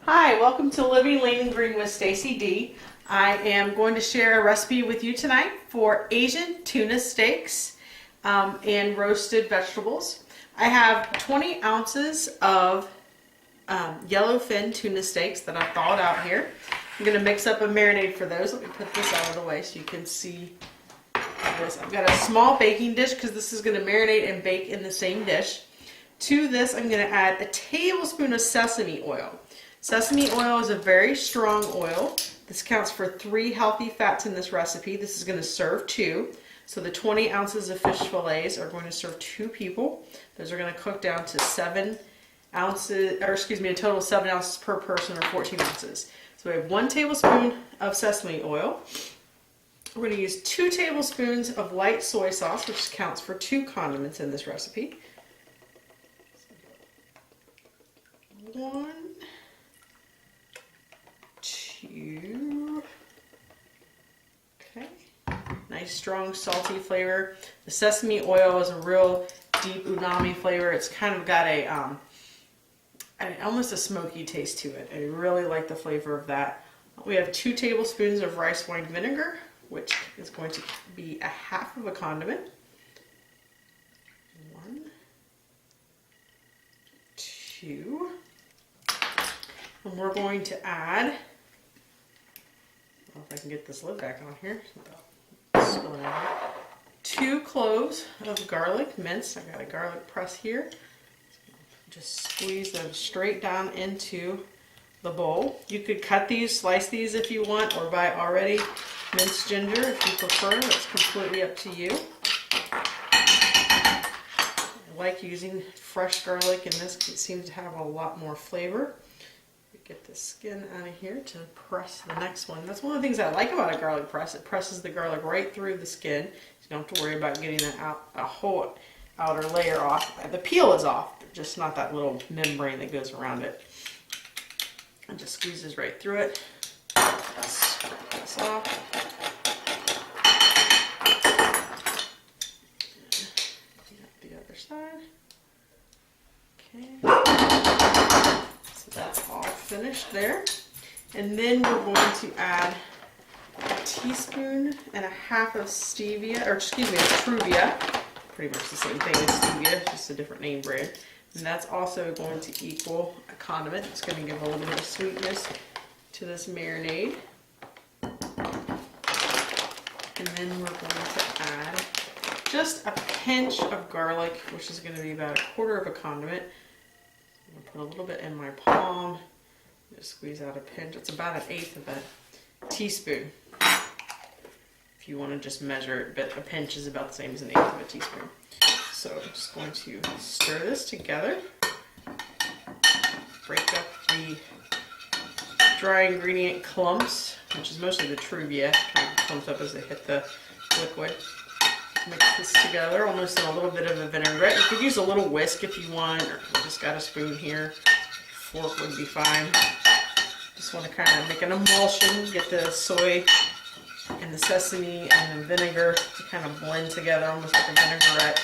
Hi, welcome to Living Lean and Green with Stacy D. I am going to share a recipe with you tonight for Asian tuna steaks and roasted vegetables. I have 20 ounces of yellowfin tuna steaks that I've thawed out here. I'm going to mix up a marinade for those. Let me put this out of the way so you can see this. I've got a small baking dish because this is going to marinate and bake in the same dish. To this, I'm going to add a tablespoon of sesame oil. Sesame oil is a very strong oil. This counts for 3 healthy fats in this recipe. This is going to serve 2. So the 20 ounces of fish fillets are going to serve 2 people. Those are going to cook down to 7 ounces, or excuse me, a total of 7 ounces per person, or 14 ounces. So we have 1 tablespoon of sesame oil. We're going to use 2 tablespoons of light soy sauce, which counts for 2 condiments in this recipe. 1, 2. Okay. Nice, strong, salty flavor. The sesame oil is a real deep umami flavor. It's kind of got almost a smoky taste to it. I really like the flavor of that. We have 2 tablespoons of rice wine vinegar, which is going to be a half of a condiment. 1, 2. And we're going to add, I don't know if I can get this lid back on here. Spilling out here. 2 cloves of garlic minced. I got a garlic press here. Just squeeze them straight down into the bowl. You could cut these, slice these if you want, or buy already minced ginger if you prefer. It's completely up to you. I like using fresh garlic in this because it seems to have a lot more flavor. Get the skin out of here to press the next one. That's one of the things I like about a garlic press. It presses the garlic right through the skin. You don't have to worry about getting a whole outer layer off. The peel is off, just not that little membrane that goes around it. And just squeezes right through it. Scrape this off. Clean up the other side. Okay. That's all finished there. And then we're going to add a teaspoon and a half of stevia, or excuse me, Truvia. Pretty much the same thing as stevia, just a different name brand. And that's also going to equal a condiment. It's going to give a little bit of sweetness to this marinade. And then we're going to add just a pinch of garlic, which is going to be about a quarter of a condiment. I'm going to put a little bit in my palm. Just squeeze out a pinch. It's about 1/8 of a teaspoon. If you want to just measure it, but a pinch is about the same as 1/8 of a teaspoon. So I'm just going to stir this together. Break up the dry ingredient clumps, which is mostly the Truvia. Kind of clumps up as they hit the liquid. Mix this together, almost in a little bit of a vinaigrette. You could use a little whisk if you want, or you just got a spoon here. Fork would be fine. Just want to kind of make an emulsion, get the soy and the sesame and the vinegar to kind of blend together, almost like a vinaigrette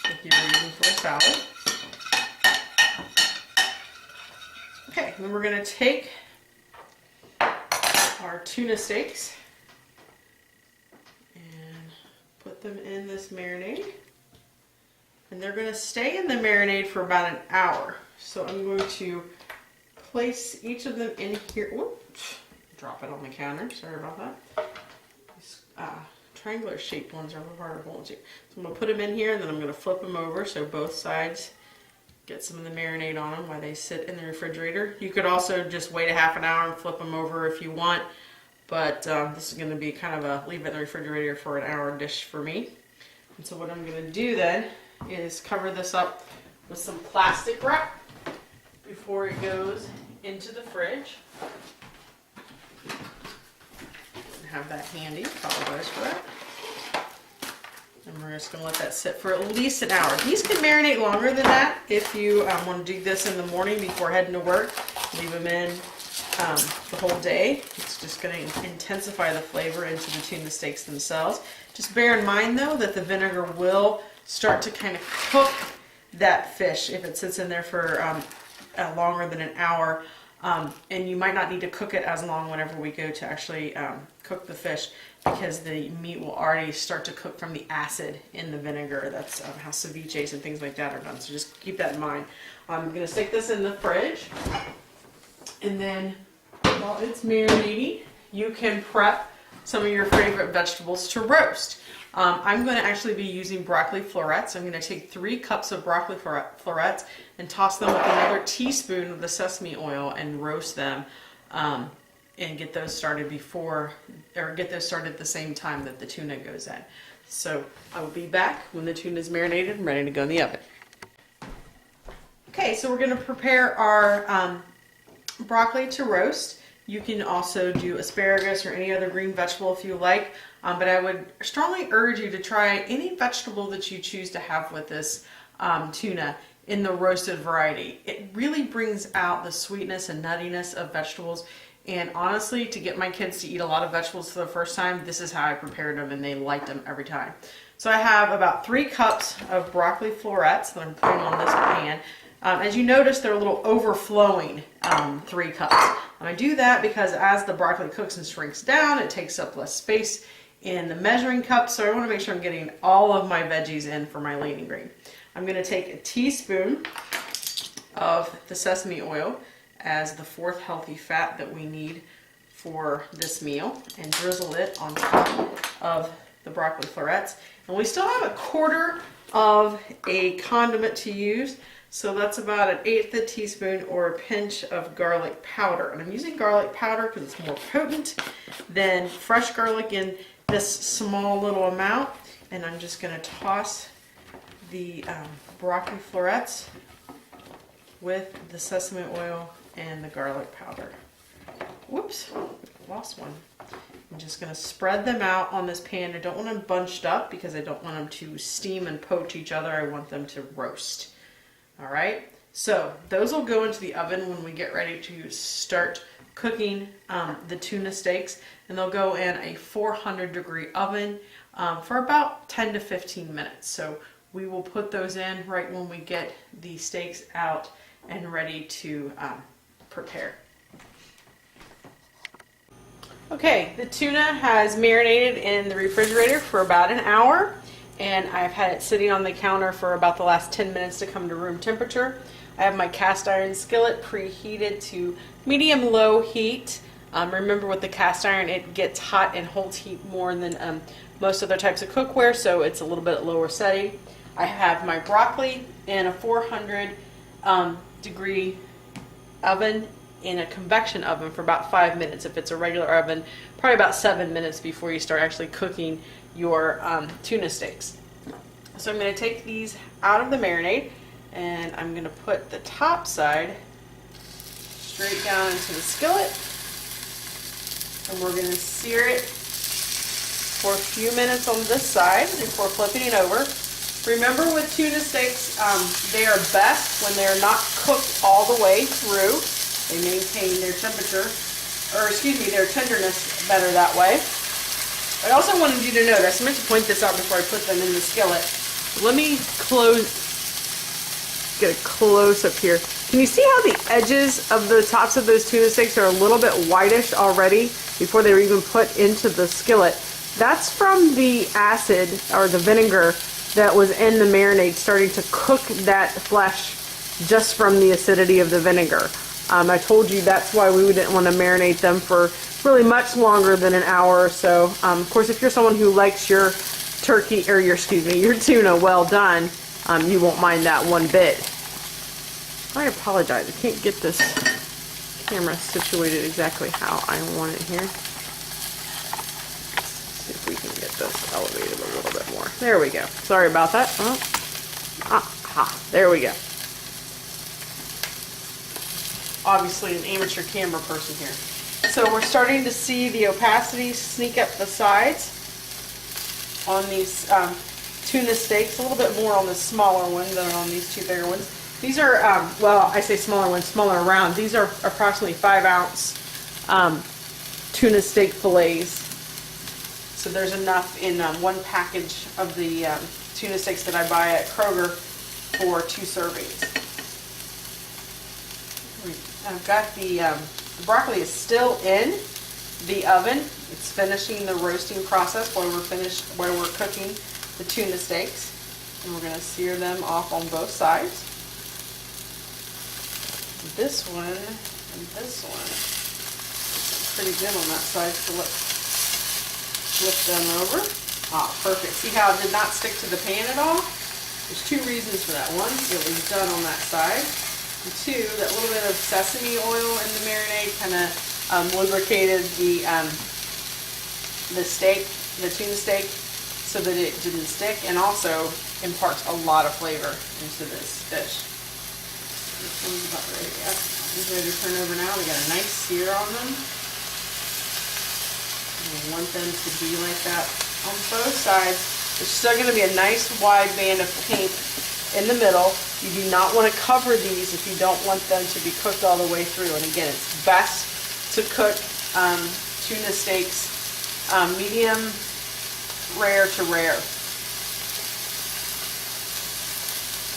if you were using for a salad. Okay, then we're going to take our tuna steaks, put them in this marinade, and they're going to stay in the marinade for about an hour. So I'm going to place each of them in here. Whoops, drop it on the counter. Sorry about that. These triangular shaped ones are a little harder to hold to. So I'm going to put them in here, and then I'm going to flip them over so both sides get some of the marinade on them while they sit in the refrigerator. You could also just wait a half an hour and flip them over if you want. But this is going to be kind of a leave it in the refrigerator for an hour dish for me. And so what I'm going to do then is cover this up with some plastic wrap before it goes into the fridge. Have that handy. Apologize for that. And we're just going to let that sit for at least an hour. These can marinate longer than that if you want to do this in the morning before heading to work. Leave them in the whole day. It's just going to intensify the flavor into the tuna steaks themselves. Just bear in mind though that the vinegar will start to kind of cook that fish if it sits in there for longer than an hour. And you might not need to cook it as long whenever we go to actually cook the fish, because the meat will already start to cook from the acid in the vinegar. That's how ceviches and things like that are done. So just keep that in mind. I'm going to stick this in the fridge, and then while it's marinating, you can prep some of your favorite vegetables to roast. I'm going to actually be using broccoli florets. I'm going to take 3 cups of broccoli florets and toss them with another teaspoon of the sesame oil and roast them, and get those started at the same time that the tuna goes in. So I will be back when the tuna is marinated and ready to go in the oven. Okay, so we're going to prepare our broccoli to roast. You can also do asparagus or any other green vegetable if you like, but I would strongly urge you to try any vegetable that you choose to have with this tuna in the roasted variety. It really brings out the sweetness and nuttiness of vegetables, and honestly, to get my kids to eat a lot of vegetables for the first time, this is how I prepared them, and they liked them every time. So I have about 3 cups of broccoli florets that I'm putting on this pan. As you notice, they're a little overflowing 3 cups. And I do that because as the broccoli cooks and shrinks down, it takes up less space in the measuring cup. So I want to make sure I'm getting all of my veggies in for my lean green. I'm going to take a teaspoon of the sesame oil as the 4th healthy fat that we need for this meal, and drizzle it on top of the broccoli florets. And we still have a 1/4 of a condiment to use. So that's about 1/8 a teaspoon or a pinch of garlic powder. And I'm using garlic powder because it's more potent than fresh garlic in this small little amount. And I'm just going to toss the broccoli florets with the sesame oil and the garlic powder. Whoops, lost one. I'm just going to spread them out on this pan. I don't want them bunched up because I don't want them to steam and poach each other. I want them to roast. All right, so those will go into the oven when we get ready to start cooking the tuna steaks, and they'll go in a 400-degree oven for about 10 to 15 minutes. So we will put those in right when we get the steaks out and ready to prepare. Okay, the tuna has marinated in the refrigerator for about an hour, and I've had it sitting on the counter for about the last 10 minutes to come to room temperature. I have my cast iron skillet preheated to medium-low heat. Remember, with the cast iron, it gets hot and holds heat more than most other types of cookware, so it's a little bit lower setting. I have my broccoli in a 400-degree oven in a convection oven for about 5 minutes. If it's a regular oven, probably about 7 minutes before you start actually cooking your tuna steaks. So I'm going to take these out of the marinade, and I'm going to put the top side straight down into the skillet, and we're going to sear it for a few minutes on this side before flipping it over. Remember, with tuna steaks, they are best when they're not cooked all the way through. They maintain their temperature, or excuse me, their tenderness better that way. I also wanted you to notice, I meant to point this out before I put them in the skillet. Let me get a close up here. Can you see how the edges of the tops of those tuna steaks are a little bit whitish already before they were even put into the skillet? That's from the acid or the vinegar that was in the marinade starting to cook that flesh just from the acidity of the vinegar. I told you that's why we didn't want to marinate them for really much longer than an hour or so. Of course, if you're someone who likes your turkey, or your tuna well done, you won't mind that one bit. I apologize, I can't get this camera situated exactly how I want it here. Let's see if we can get this elevated a little bit more. There we go. Sorry about that. Oh. Aha, there we go. Obviously an amateur camera person here. So we're starting to see the opacity sneak up the sides on these tuna steaks, a little bit more on the smaller one than on these 2 bigger ones. These are, well, I say smaller ones, smaller round. These are approximately 5-ounce tuna steak fillets. So there's enough in one package of the tuna steaks that I buy at Kroger for 2 servings. I've got the broccoli is still in the oven. It's finishing the roasting process while we're cooking the tuna steaks. And we're going to sear them off on both sides. This one and this one. Pretty good on that side, so let's flip them over. Ah, perfect. See how it did not stick to the pan at all? There's two reasons for that. One, it was done on that side. And two, that little bit of sesame oil in the marinade kind of lubricated the steak, the tuna steak, so that it didn't stick, and also imparts a lot of flavor into this dish. This one's about ready. Yep, these ready to turn over now. We got a nice sear on them. I want them to be like that on both sides. There's still going to be a nice wide band of pink in the middle. You do not want to cover these if you don't want them to be cooked all the way through. And again, it's best to cook tuna steaks medium rare to rare.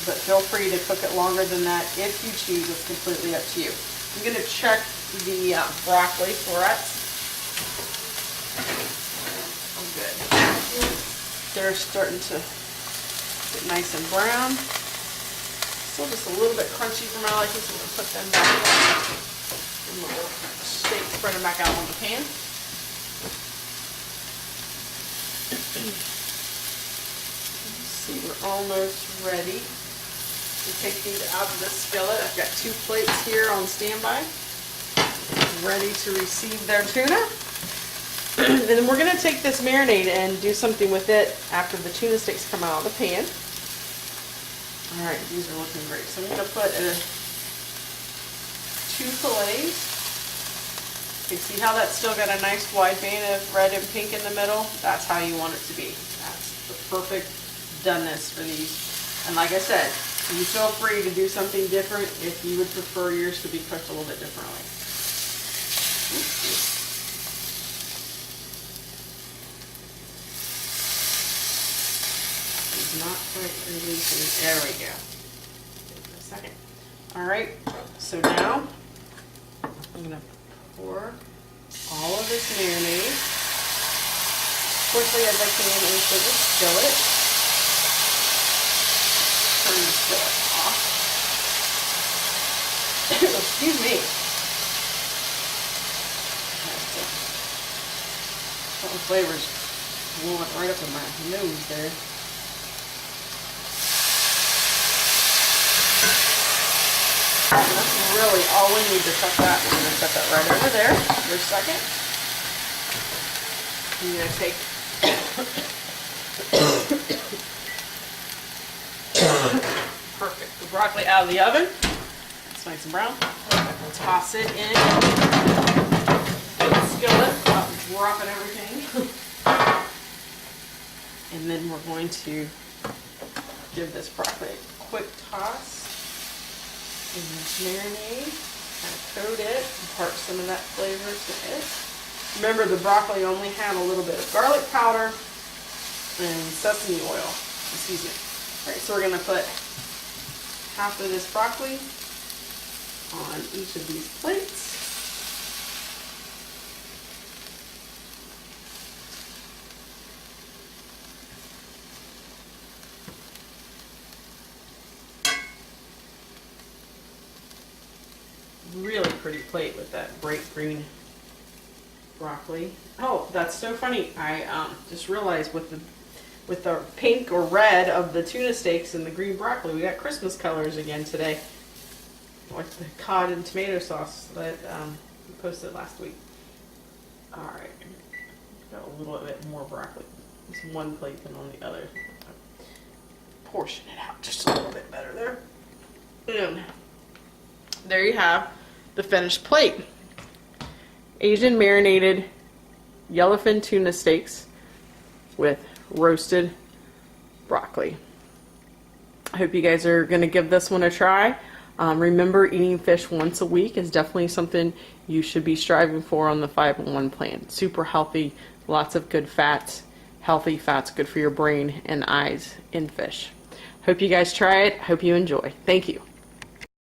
But feel free to cook it longer than that if you choose. It's completely up to you. I'm going to check the broccoli florets. Oh, good. They're starting to get nice and brown. Still just a little bit crunchy for my liking, so I'm going to put them back on. And we'll spread them back out on the pan. See, we're almost ready to take these out of the skillet. I've got 2 plates here on standby, ready to receive their tuna. And then we're going to take this marinade and do something with it after the tuna steaks come out of the pan. Alright, these are looking great. So I'm going to put 2 fillets. You see how that's still got a nice wide band of red and pink in the middle? That's how you want it to be. That's the perfect doneness for these. And like I said, you feel free to do something different if you would prefer yours to be cooked a little bit differently. It's not quite releasing. There we go. Give it a second. Alright, so now I'm going to pour all of this marinade as quickly as I can into the skillet. Turn the skillet off. Excuse me. Some flavors blowing right up in my nose there. And that's really all we need to cut that. We're going to cut that right over there for a second. I'm going to take perfect the broccoli out of the oven. It's nice and brown. We'll toss it in the skillet without dropping everything. And then we're going to give this broccoli a quick toss. And this marinade, kind of coat it, impart some of that flavor to it. Remember, the broccoli only had a little bit of garlic powder and sesame oil. Excuse me. Alright, so we're going to put half of this broccoli on each of these plates. Really pretty plate with that bright green broccoli. Oh, that's so funny. I just realized with the pink or red of the tuna steaks and the green broccoli, we got Christmas colors again today. Like the cod and tomato sauce that we posted last week. Alright, got a little bit more broccoli. It's one plate than on the other. Portion it out just a little bit better there. And there you have the finished plate. Asian marinated yellowfin tuna steaks with roasted broccoli. I hope you guys are going to give this one a try. Remember, eating fish once a week is definitely something you should be striving for on the 5-in-1 plan. Super healthy, lots of good fats, healthy fats, good for your brain and eyes in fish. Hope you guys try it. Hope you enjoy. Thank you.